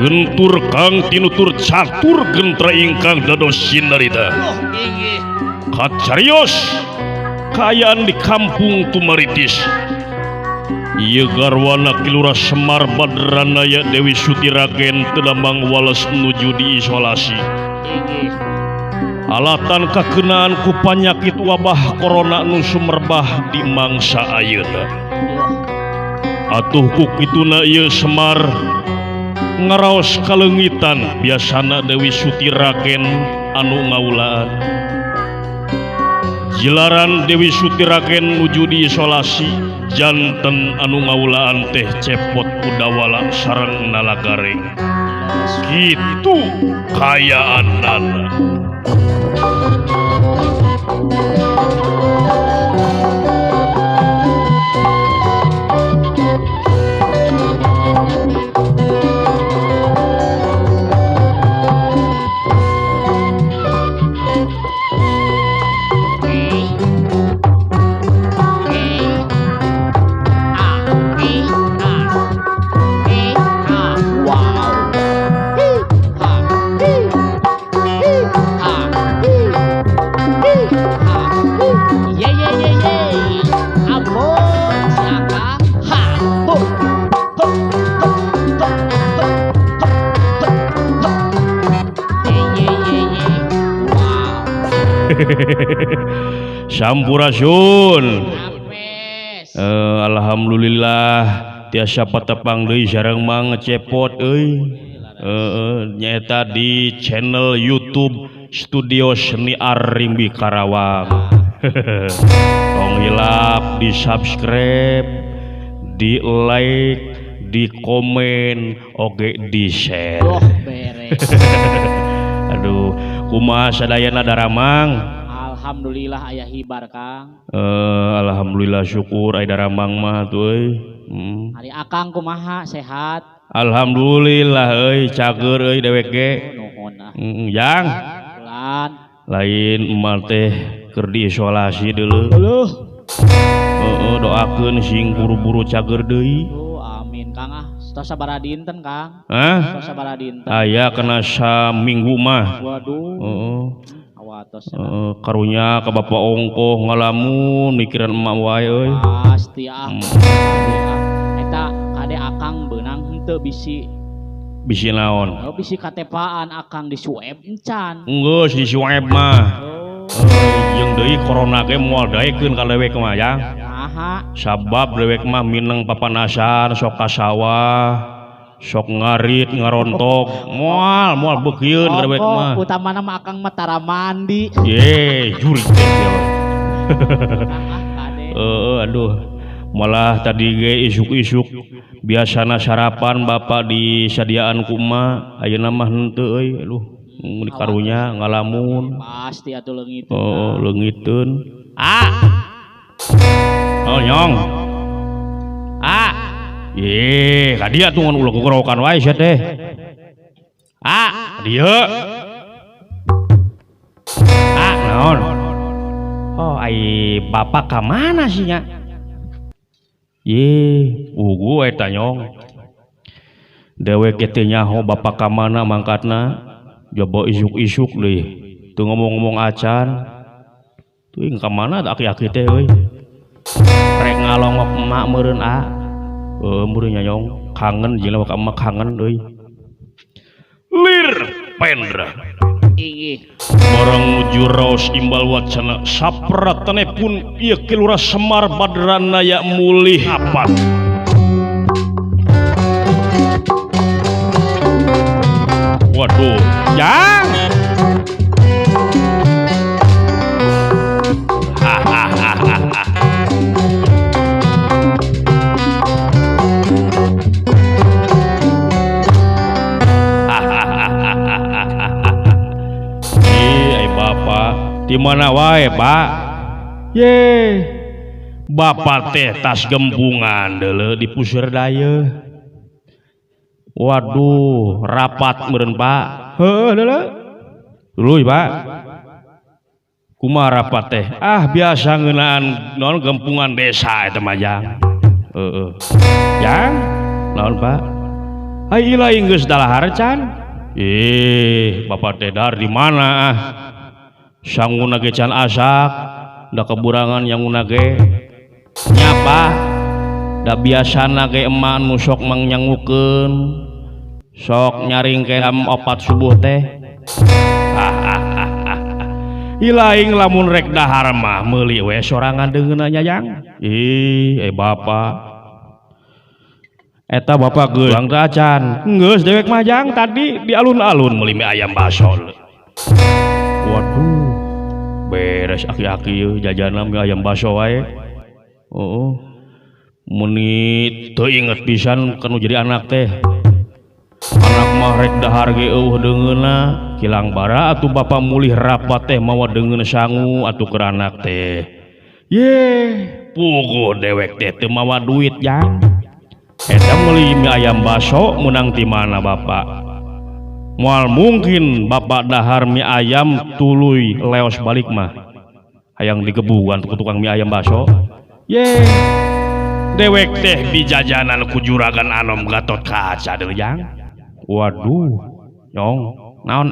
Gentur kang tinutur catur gentra ingkang dados sinarita kacarios kayaan di kampung Tumaritis ieu garwana Kilurah Semar Badranaya Dewi Sutiragen tedamang wales nuju diisolasi alatan kakenaan ku panyakit wabah corona nu sumerbah di mangsa ayeuna atuh ku kituna ieu Semar ngaraos kalengitan biasana Dewi Sutiragen anu ngaulaan jilaran Dewi Sutiragen nuju diisolasi janten anu ngaulaan teh cepot kudawala sareng nalagareng kitu kayaanana Sampurasun. Alhamdulillah tiasa patepang deui sareng mang cepot euy. Nyaeta di channel YouTube Studio Seni Arimbi Karawang. Tong hilap di subscribe, di like, di komen, oge di share. Aduh, kumaha sadayana daramang? Alhamdulillah aya hibar Kang. Alhamdulillah syukur aya daramang mah tuh. Hari Akang kumaha sehat? Alhamdulillah euy cager euy dewek ge. Nuhun ah. Yang Bulan. lain emal teh keur diisolasi deuleu. Heuh. Doakeun sing buru-buru cager deui. Amin Kang ah. Tos sabaraha dinten Kang? Hah? Tos sabaraha dinten? Aya kana saminggu mah. Waduh. Awatos karunya ka Bapak Ongkoh ngalamun mikiran emak wae euy. pasti ah. Eta kade Akang beunang henteu bisi naon? Oh bisi katepaan Akang di swab encan. Geus di swab mah. Jeung deui corona ge moal daekeun ka lewek mah ya. Aha. Sabab lewek mah mineng papanasan sok ka sawah. Sok ngarit ngarontok moal beukieun ka lewek mah. Utamana mah Akang mah tara mandi. Ye, juri teh dia. Aduh. Malah tadi ge isuk-isuk biasana sarapan bapak disadiaan ku emak ayeuna mah henteu euy. Aduh, di karunya ngalamun. Pasti atuh leungiteun. Leungiteun. Nyong. Ye, ka dieu atuh ngan ulah gogorokan wae sia teh. Dieu. Naon? Ai bapak ka mana sih nya? Ye, ugu eta nyong. Dewek teh nyaho bapak ka mana mangkatna? Coba isuk-isuk deui. Teu ngomong-ngomong acan. Tuing ka mana da aki-aki teh euy. Rek ngalongok emak meureun meureun nya nyong. Kangen jeung ka emak kangen euy. Lir Pendra. Barang nuju raos imbal wacana sapratane pun ieu Kilurah Semar Badranaya mulih apat. Waduh, yang di mana wae Pak? Ye, Bapak teh tas gempungan dele di puseur daya. Waduh, rapat meureun Pak. Heuh deule. Tuluy Pak. Kumaha rapat teh? Ah biasa ngeunaan naon gempungan desa eta mah Jang. Heeh. Jang, naon Pak? Ai lain geus dalahar can. Bapak teh dar di mana ah? Sanguna ge can asak, da keburangan yang una ge nyapa, da biasana ge emak nu sok mangnyangukeun, sok nyaring ke jam 4 subuh teh. Ilaing lamun rek dahar mah meuli we sorangan deungeunna Jang. Bapak eta bapak geus can geus dewek mah Jang tadi di alun-alun meuli mie ayam baso. Waduh, beres aki-aki yeuh jajanan mie ayam baso wae. Meni teu inget pisan kanu jadi anak teh. Anak mah rek dahar ge eueuh deungeunna, kilang bara atuh bapak mulih rapat teh mawa deungeun sangu atuh keur anak teh. Puguh dewek teh teu mawa duit Jang. Eta meuli mie ayam baso menang ti mana bapak? Moal mungkin bapak dahar mie ayam tuluy leos balik mah hayang digebugan ku tukang mie ayam baso. Dewek teh di jajanan ku juragan Anom Gatot Kaca deui Jang. Waduh, nyong naon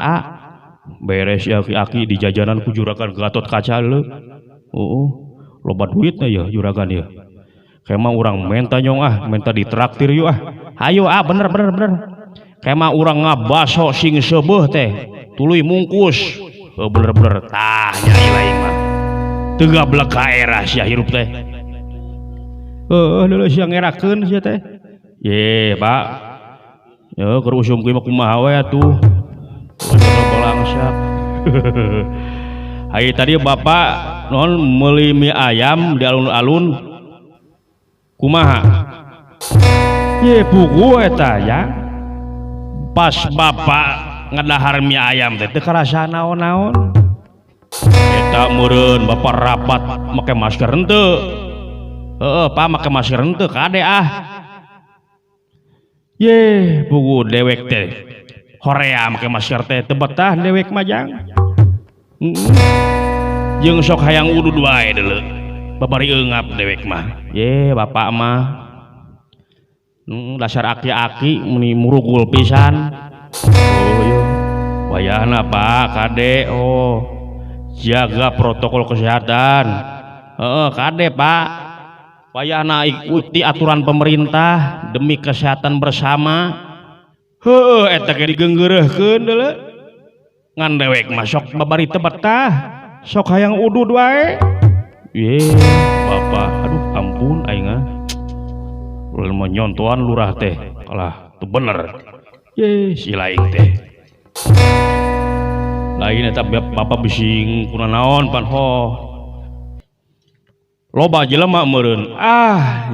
beres ya aki-aki di jajanan ku juragan Gatot Kaca deui. Loba duitna ya juragan ya. Kemah urang menta nyong menta ditraktir yuk hayo bener kemah urang ngabaso sing seubeuh teh tuluy mungkus. Bener-bener tah nyai lain mah teu gablek ka era sia hirup teh. Leuleus sia ngerakeun sia teh. Pak. Keur usum kuy mah kumaha we atuh. Balangsak. Hai tadi bapak non meuli mie ayam di alun-alun. Kumaha? Puguh eta ya. Pas bapak ngadahar mie ayam teh teu karasa naon-naon. Eta meureun bapak rapat make masker henteu. Pak make masker henteu kade puguh dewek teh horea make masker teh teu betah dewek mah Jang. Jeung sok hayang udud wae deuleu. Babari eungap dewek mah. Bapak mah dasar aki-aki meni murugul pisan. Wayahna Pak kade jaga protokol kesehatan. Kade Pak. Wayahna ikuti aturan pemerintah demi kesehatan bersama. Eta ge digeunggeureurkeun deuleu. Ngan dewek mah sok babari teu betah. Sok hayang udud wae. Bapak, aduh ampun aing ulun nyontoan lurah teh kalah teu bener. Si laing teh. Lain eta bapak bising kunaon pan loba jelema meureun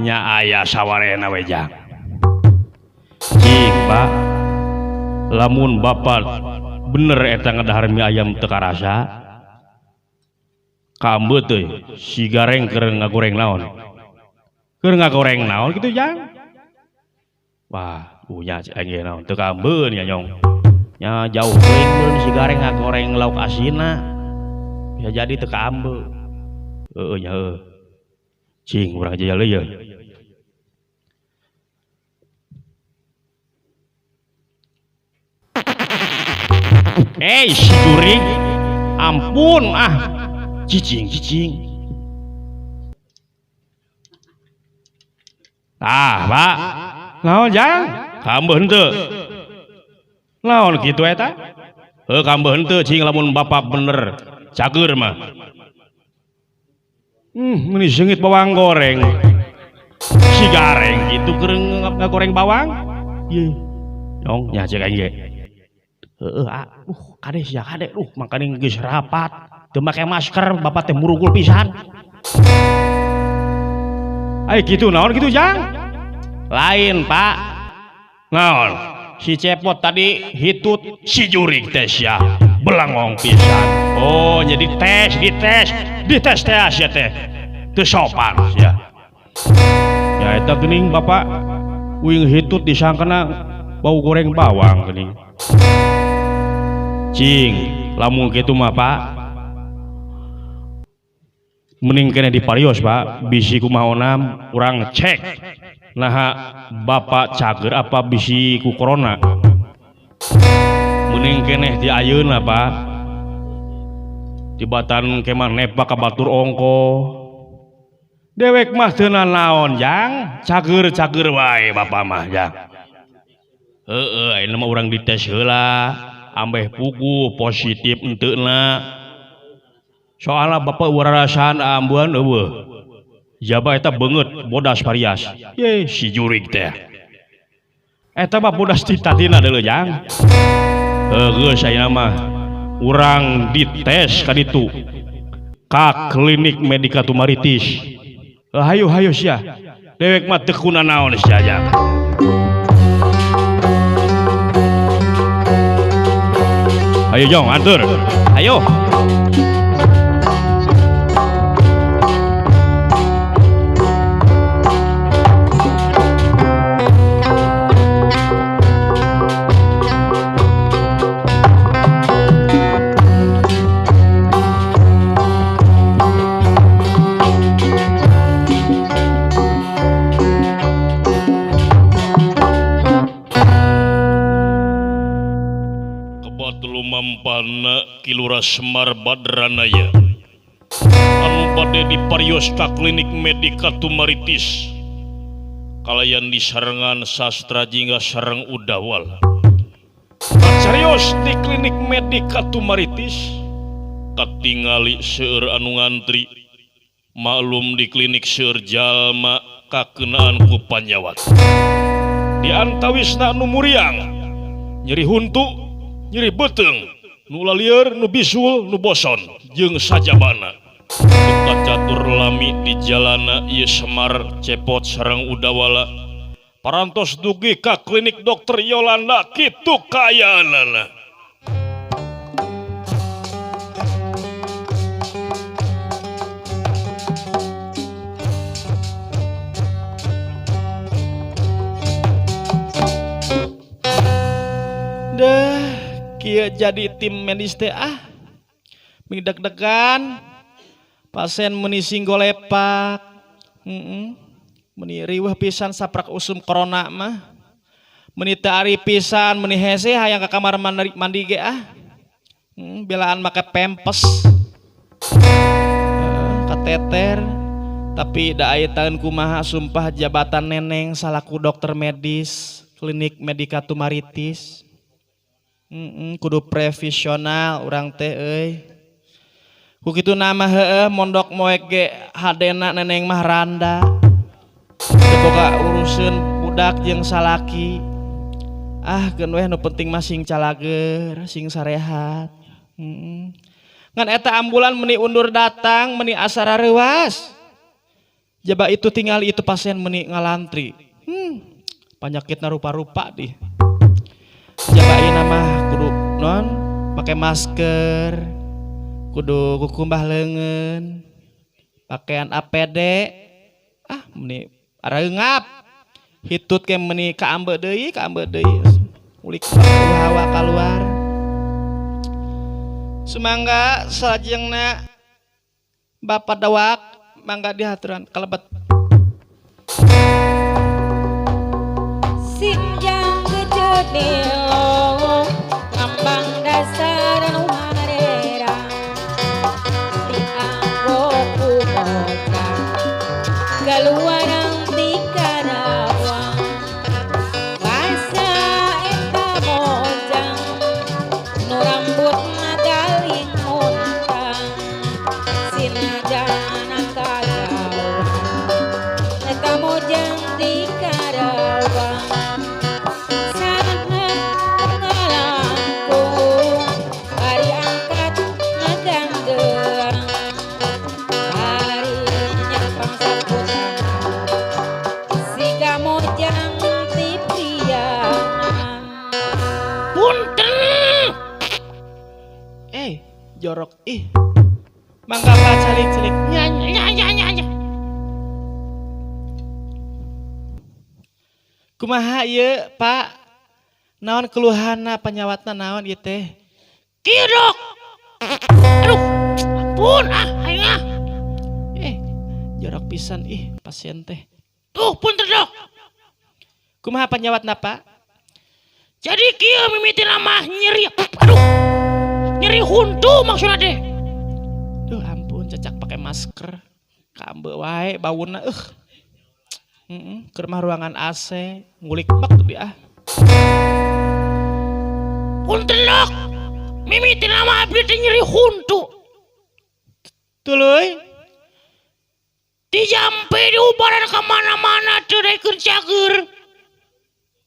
nya aya sawarena we Jang. Cing Pak, lamun bapak bener eta ngadahar mie ayam teu karasa kaambeu teh si gareng keur ngagoreng naon? Keur ngagoreng naon kitu Jang? Wah, nya aing naon teu kaambeu nya nyong. Nya jauh teuing meureun si gareng ngagoreng lauk asinna. Bisa jadi teu kaambeu. Nya cing urang jajal deui ye. Si jurig ampun cicing Pak naon Jang kaambeu henteu naon kitu eta kaambeu henteu cing lamun bapak bener cager mah meni seungit bawang goreng si gareng gitu keur ngagoreng bawang nyong nya cek aing ge kade sia kade makanya geus rapat teu make masker bapak teh murugul pisan. Kitu naon kitu Jang? Lain Pak. Naon? Si cepot tadi hitut si jurig teh sia belangong pisan. Jadi dites teh sia teh. teu sopan ya. Ya eta geuning Bapak uing hitut disangkana bau goreng bawang geuning. Cing, lamun kitu mah Pak mending kena diparios Pak, bisi kumaonam urang cek naha Bapak cager apa bisi ku corona. Mending keneh di ayeuna Pak, tibatan kemaneh Pak kabatur ongko dewek mah teu naon jang, cager wae Bapak mah jang. Heeh, ayeuna mah urang dites heula ambeh pugu positif enteuna. Soalnya Bapak warasaan ambuan eueuh. Jaba eta beungeut bodas varias. Ye si jurig teh. Eta mah bodas titatina deuleu jang. Geus ayeuna mah urang dites ka ditu. Ka klinik Medika Tumaritis. Hayu sia. Dewek mah teu kuna naon sia jang. Ayo Jong, atur. Ayo. Mampana Kilura Semar Badranaya anu bade diparios ka klinik Medika Tumaritis kalayan disarengan sastra jingga sareng udawal carios di klinik Medika Tumaritis katingali seueur anu ngantri maklum di klinik seueur jalma kakeunaan ku panjawat di antawisna nu muriang nyeri huntu nyeri beteng, nu lalieur, nu bisul, nu boson, jeung sajabana. Kita catur lami di jalana ieu Semar cepot sareng udawala. Parantos dugi ka klinik dokter Yolanda kitu kayaanana. Kieu jadi tim medis teh ming deg-degan pasien meuni singgolepak meuni riweuh pisan saprak usum corona mah meuni teu ari pisan meuni hese hayang ka kamar mandi ge belaan make pempes kateter tapi da aya taeun kumaha sumpah jabatan neneng salaku dokter medis klinik Medika Tumaritis. Kudu profesional urang teh euy. Ku kitu nama heueuh mondok moek ge hadena neneng mah randa. Teu boga uruseun budak jeung salaki. Geun we nu penting mah sing calageur, sing sarehat. Ngan eta ambulan meuni undur datang, meuni asara reuas. Jaba itu tinggal itu pasien meuni ngalantri. Panyakitna rupa-rupa di. Jaba ieu mah kudu non pakai masker, kudu kukumbah leungeun, pakaian APD. Meuni areungap. Hitut ke meuni kaambe deui, ulik hawa keluar. Sumangga salajengna Bapak Dawak mangga dihaturan kalebet. Sinjang gejodelo ngambang dasar nu harera dianggo ku moca galuarang di karawang basa eta mojang nu rambutna galing montang sinajana kagawang eta mojang di karawang jorok mangga calik-calik nya Kumaha ieu, Pak? Naon keluhanna penyawatna naon ieu teh? Kieu, Dok. Aduh, ampun aing ah. Jorok pisan pasien teh. Tuh, punten, Dok. Kumaha penyawatna, Pak? Jadi kieu mimiti mah nyeri. Aduh. Nyeri huntu maksudna teh. Duh, ampun cacak pakai masker. Kambe wae bauna keur mah ruangan AC, ngulik bak tuh dia. Punten, Dok. Mimiti mah abdi teh nyeri huntu. Tuluy. Dijampe diubaran ke mana-mana teu daekeun cager.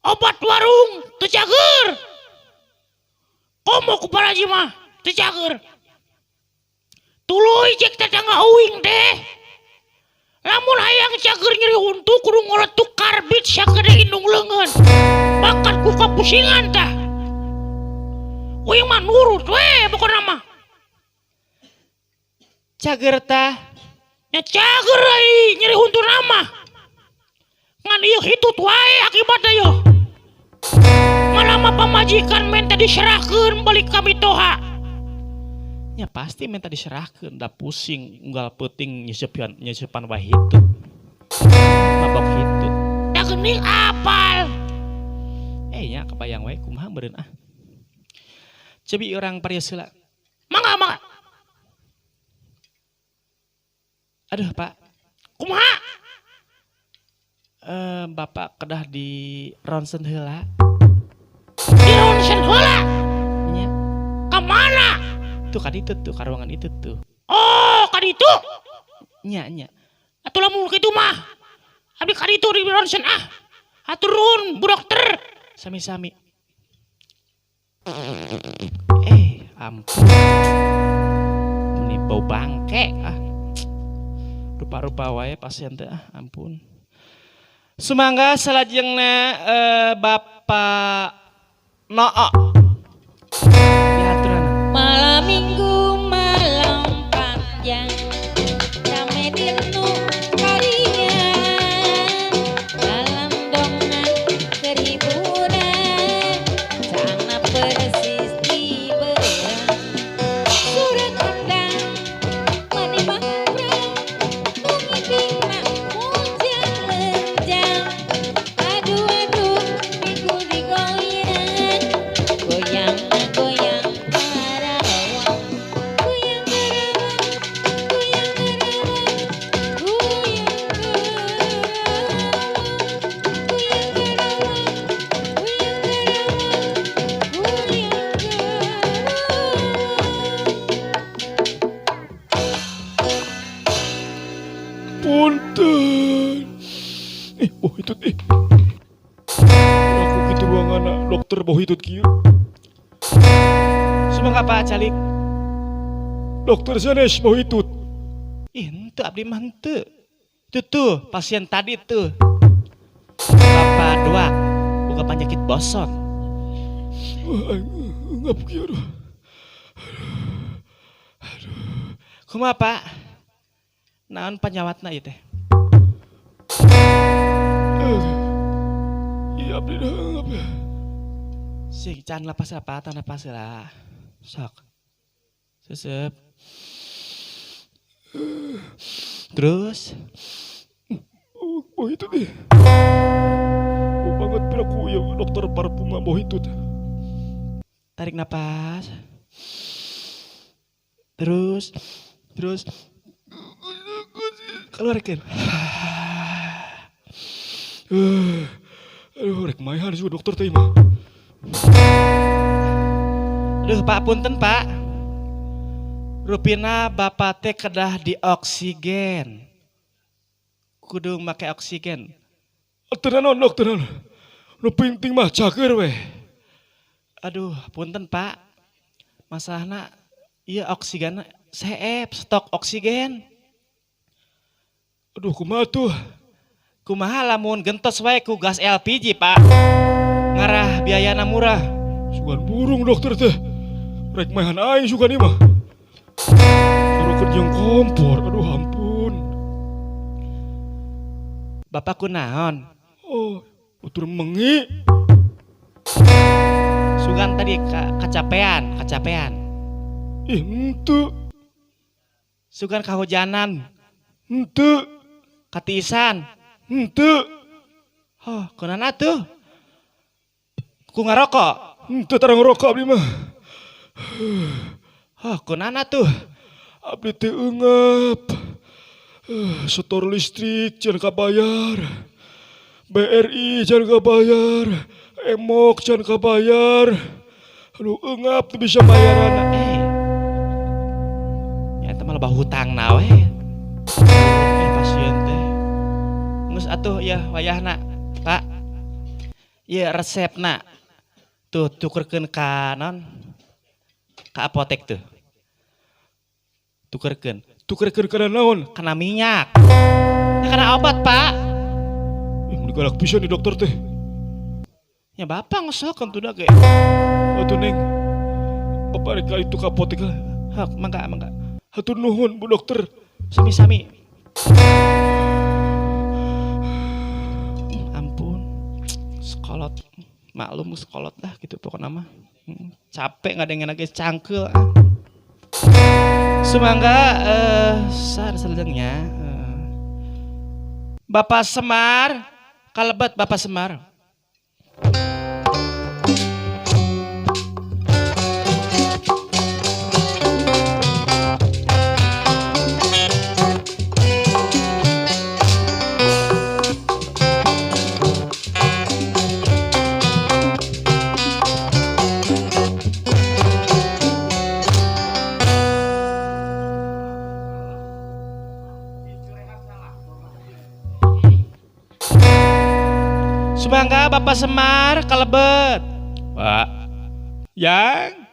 Obat warung teu cager. Komo ku paraji mah teu cager. Tuluy cek tetangga uing teh. Lamun hayang cager nyeri huntu kudu ngoletuk karbit sakade indung leungeun. Bakat ku kapusingan tah. Uing mah nurut we pokona mah. Cager tah nya cager ai nyeri huntu nama. Ngan ieu hitut wae akibatna ieu. Ngalama pamajikan minta diserahkeun balik ka mitoha. Ya pasti minta diserahkeun da pusing unggal peuting nyeusepan wae hitut. Mabok hitut. Da geuning apal. Nya kebayang wae kumaha meureun ah. Cebi urang parieu heula. Mangga. Aduh, Pak. Kumaha? Bapak kedah di ronsen heula. Di ronsen heula? Nya. Ka mana? Tuh ka ditu tuh, ka ruangan itu tuh. Oh, ka ditu? Nya. Atuh lamun kitu mah. Abdi ka ditu di ronsen ah. Haturun Bu Dokter. Sami-sami. Ampun. Ini bau bangke ah. Rupa-rupa wae pasien teh ampun. Sumangga salajengna Bapak Nook. Diaturana. Malam minggu malam panjang rame dirnu kalian dalam dongeng kerhiburan sana persis di berang surat undang mani bangkrang mengibingna munjang lenjang aduh minggu digoyang goyang Punten. Boh hitut aku gitu ruangan dokter boh hitut kieu. Sumangga Pak Calik. Dokter sanes boh hitut. Henteu abdi mah henteu. Tuh pasien tadi tuh. Bapak dua boga penyakit boson. Ngap kieu aduh. Kumaha Pak? Naon penyawatna ieu teh? Iya abdi dah ngap ya. Sing can lepas apa? Tanah pas lah. Sok. Sesep. Terus Boh hitut banget piraku ya dokter parfum boh hitut. tarik napas. Terus keluarkan. Aduh, rek maihan juga dokter teh mah. Aduh, Pak punten, Pak. Rupina Bapak teh kedah di oksigen. Kudu make oksigen. Tenanon dokter, nu penting mah cager weh. Aduh, punten, Pak. Masalahna ieu oksigen seep stok oksigen. Aduh, kumaha tuh? Kumaha lamun gentos wae ku gas LPG, Pak. Ngarah biayana murah. Sugan burung dokter teh. Rek maihan aing sugan ieu mah. Suruh kerjang kompor. Aduh, ampun. Bapak kunaon? Oh, Utur mengi. Sugan tadi kecapean. Ih, henteu. Sugan kahujanan. Henteu. Katiisan. Henteu. Oh, kunaon atuh? Ku ngarokok. Henteu tarang ngarokok abdi mah. Oh, kunaon atuh? Abdi teh eungap. Setor listrik jangan kabayar. BRI jangan kabayar. Emok jangan kabayar. Aduh eungap tuh bisa bayaran. Nyata malah hutang na we. Pasien teh. Geus atuh ya wayahna, Pak. Ieu resepna. Tuh tukerkeun ka naon? Ka apotek tuh. Tukerkeun kana naon? Kana minyak. Ya kana obat, Pak. Mun galak pisan di dokter teh. Ya bapak ngesok kan tuh ge. Atuh neng. Bapak rek itu ka apotek. Hak, mangga. Hatur nuhun Bu Dokter. Sami-sami. Ampun. Sekolot. Maklum sekolot dah gitu pokoknya mah. Capek ngadengen lagi cangkel. Semangga selanjutnya Bapak Semar, kalebet Bapak Semar. Semangga Bapak Semar kalebet. Pak. Yang.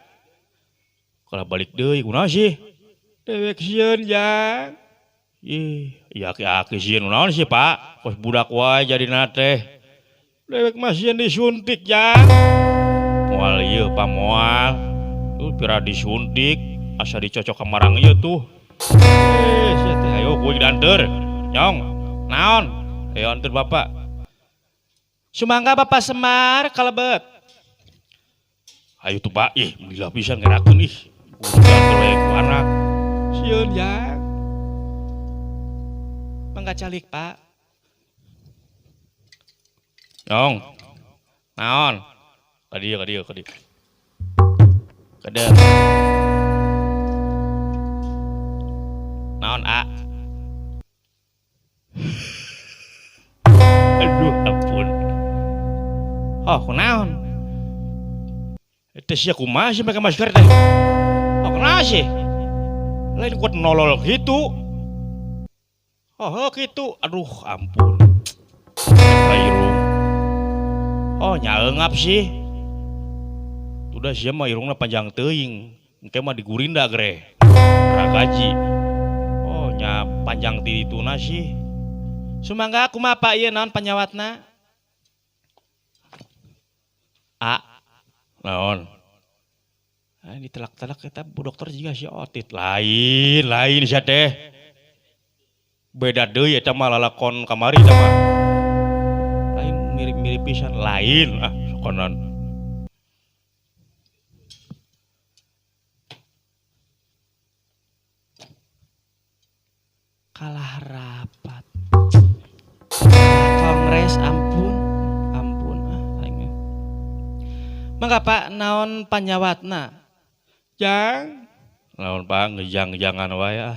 Kalau balik deui kunaon sih? Dewek sieun yang. Ih, iya aki-aki sieun kunaon sih, Pak? Kos budak wae jadina teh. Dewek mah sieun disuntik yang. Moal ieu pamoal. Tuh pira disuntik, asa dicocok ka marang ieu tuh. Sia teh ayo kuing danteur. Nyong. Naon? Ayo anteur Bapak. Sumangga Bapak Semar kalebet. Ayo tuh Pak, bila bisa ngerakeun ih. Udah terlalu ku anak. Sieun yang. Mangga calik Pak. Nyong. Naon? Kadieu. Kedeng. Naon A? Aduh ampun. Oh, kunaon? Teh sia kumaha sih make masker teh? Oh, kunaon sih? Lain kuat nolol gitu. Oh, gitu. Aduh, ampun. Irung. Oh, nyaeungap sih. Udah sia mah irungna panjang teuing. Engke mah digurinda gre. Ragaji. Oh, nya panjang ti dituna sih. Sumangga kumaha Pak ieu naon panyawatna? A. Naon? Ditelak-telak kita Bu Dokter juga si otit. Lain sia teh. Beda deui eta mah lalakon kamari eta mah. Lain mirip-mirip pisan, lain sokonan. Kalah rapat. Kongres ampun. Mangga Pak naon panyawatna? Jang. Naon Pak ngejang-jangan wae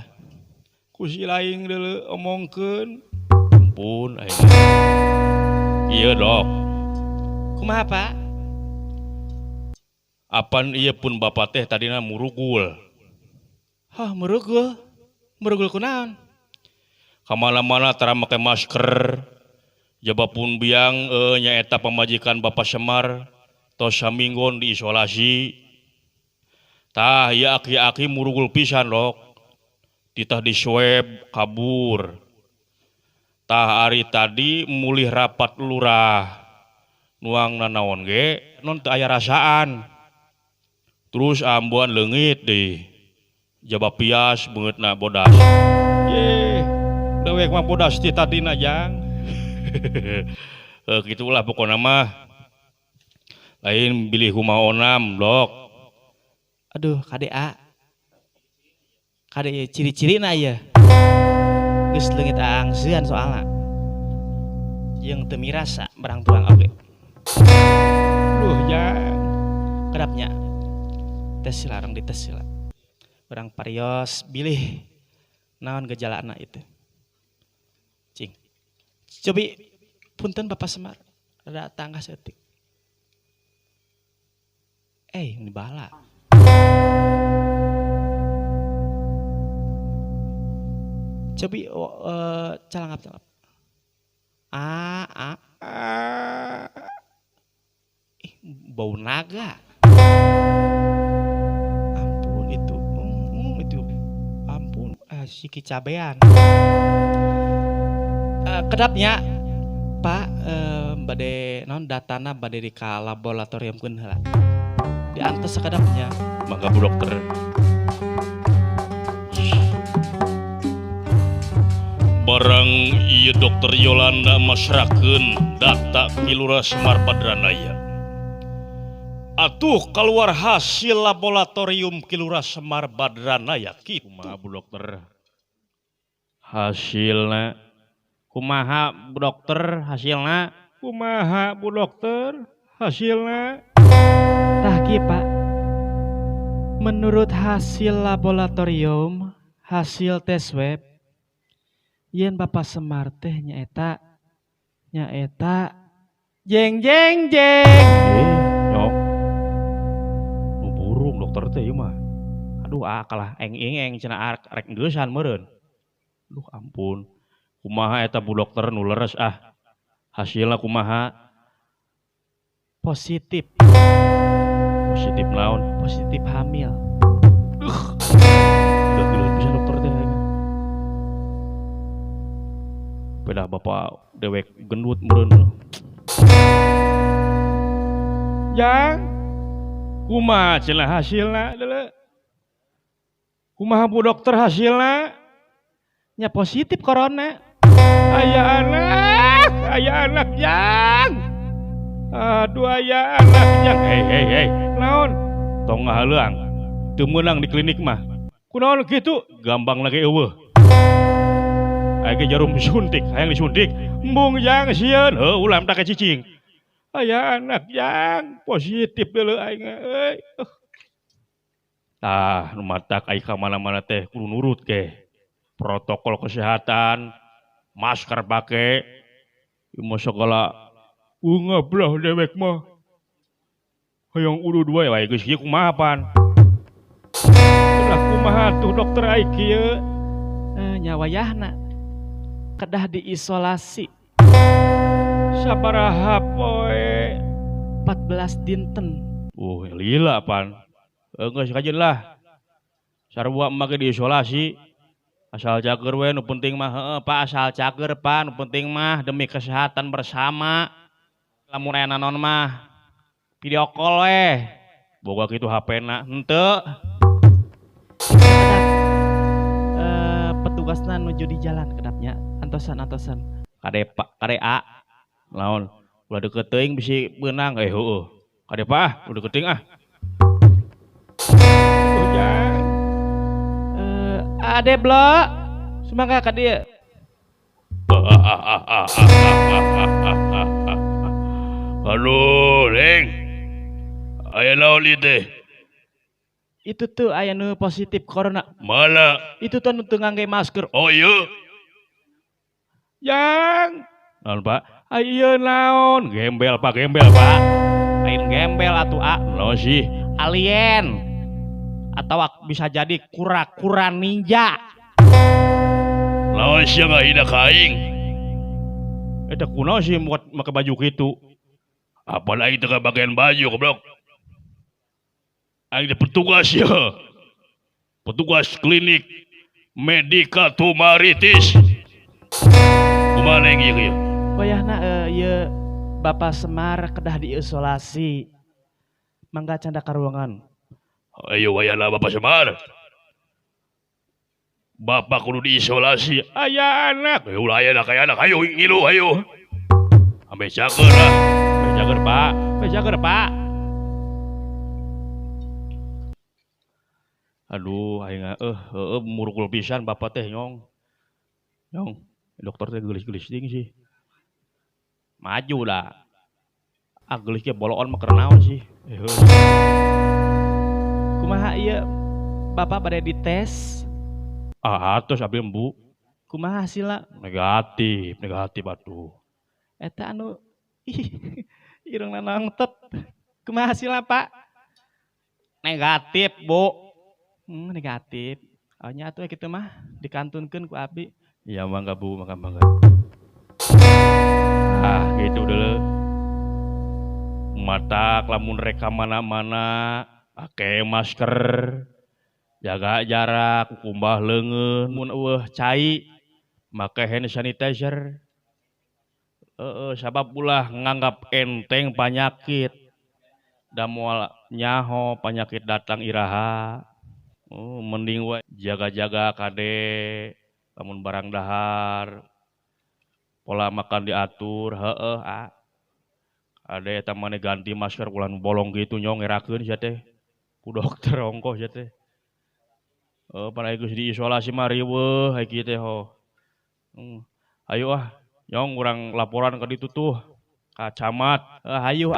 Ku si laing deuleu omongkeun. Ampun aing. Ieu Dok. Kumaha Pak? Apan ieu pun Bapak teh tadina murugul. Hah, murugul? Murugul kunaon? Kamana-mana tara make masker. Jabapun biang nyaeta pamajikan Bapak Semar. Tos saminggon diisolasi. Tah ya aki-aki murugul pisan Dok. Ditah di swab kabur. Tah ari tadi mulih rapat lurah. Nuang nanaon ge non teu aya rasaan. Terus ambuan leungit deui. Jaba pias beungeutna bodas. Dewek mah bodas ti tadina jang. Gitulah pokoknya mah. Lain bilih kumaonam, Dok. Aduh, KDA. KDA ciri-ciri na ya. Geus leungit angseun soalna. Jeung teu mirasa barang tuang oge. Duh, jang. Kedapnya. Tes silarang dites sila. Barang parios bilih naon gejalana itu. Cing. Cobi punten Bapak Semar. Ada tangga setik. Ini bala. Cobi calangap. Bau naga. Ampun itu. Itu. Ampun, si kicabean. Kedapnya Pak, bade non datana bade di ka laboratorium keun heula. Diantos sakedapnya. Mangga Bu Dokter. Barang ieu Dokter Yolanda masrakeun data Kilura Semar Badranaya. Atuh keluar hasil laboratorium Kilura Semar Badranaya kitu mah Bu Dokter. Hasilna kumaha Bu Dokter hasilna? Kumaha Bu Dokter hasilna? Tah kieu Pak. Menurut hasil laboratorium, hasil tes swab, yen Bapak Semar teh nyaeta jeng. Nyong. Nu burung dokter teh ieu mah. Aduh kalah eng cenah rek geusan meureun. Duh ampun. Kumaha eta Bu Dokter nu leres Hasilna kumaha? Positif. Positif naon? Positif hamil. Gila bisa dokter teh aing. Beda bapak dewek gendut meureun. Yang kumaha cenah hasilna deuleu? Kumaha Bu Dokter hasilna? Nya positif corona. Aya anak yang. Aduh aya anak yang. Hei. Naon? Tong ngahaleuang. Teu meunang di klinik mah. Kunaon kitu? Gampang lagi eueuh. Aya ge jarum disuntik, hayang disuntik. Embung yang sieun, ulam tak cicing. Aya anak yang positif deuleu aing euy. Tah nu matak ai ka mana-mana teh kudu nurut ke. Protokol kesehatan, masker pake. Ieu segala ngablah dewek mah. Hayang urud wae geus kieu kumaha pan? Ulah kumaha tuh dokter ai kieu? Nya wayahna kedah diisolasi. Sabaraha poe? 14 dinten. Lila pan. Geus kajeun lah. Sarua mah ge diisolasi. Asal cager we nu penting mah Pak asal cager Pak nu penting mah demi kesehatan bersama. Lamun aya naon mah video call we. Boga kitu HP-na henteu. Petugasna nuju di jalan kedapnya antosan. Kade A. Laon ulah deket teuing bisi beunang heueuh. Kade Pak udah deket teuing Ade blok, semangka ka dieu. Halo, Neng. Aya naon ieu teh? Itu tuh aya nu positif corona. Mana? Itu tuh nu teu ngangge masker. Oh ieu. Yang. Naon Pak? Ieu naon? Gembel Pak. Lain gembel atuh naon sih? Alien. Atau bisa jadi kura-kura ninja. Lawan siya nga hinak aing. Eta kunaon sih make baju kitu? Apa aing teu bagian baju goblok? Aing teh petugas ya. Petugas klinik Medika Tumaritis. Kumaha neng ieu? Wayahna ieu Bapak Semar kedah diisolasi. Mangga canda ka ruangan. Ayo wayana Bapak Semar. Bapak kudu diisolasi. Aya anak. Ulah aya anak, ayo ngilu ayo. Ambe jager lah. Ambe jager, Pak. Ambe jager, Pak. Aduh, aing murugul pisan bapak teh nyong. Nyong, dokter teh gelis-gelis ting sih. Maju dah. Ah gelis ge boloon mah keur naon sih. Kumaha ieu Bapak pada dites? Ah atos abdi embu. Kumaha hasilna? Negatif, negatif atuh. Eta anu irungna nangtet. Kumaha hasilna, Pak? Negatif, Bu. Negatif. Oh nya atuh kitu mah dikantunkeun ku abi. Ya mangga Bu, mangga. Ah gitu dulu. Mata lamun reka mana-mana pakai masker, jaga jarak, kumbah leungeun, mun eueuh cai make hand sanitizer. Sabab ulah nganggap enteng penyakit. Da moal nyaho penyakit datang iraha. Mending we jaga-jaga kade lamun barang dahar. Pola makan diatur, Ade eta mane ganti masker ulah bolong gitu nyong ngerakeun sia teh. Ku dokter ongkoh sia teh. Pada geus diisolasi mah riweuh kieu teh ho. Ayo nyong urang laporan ka ditu tuh ka camat. Hayu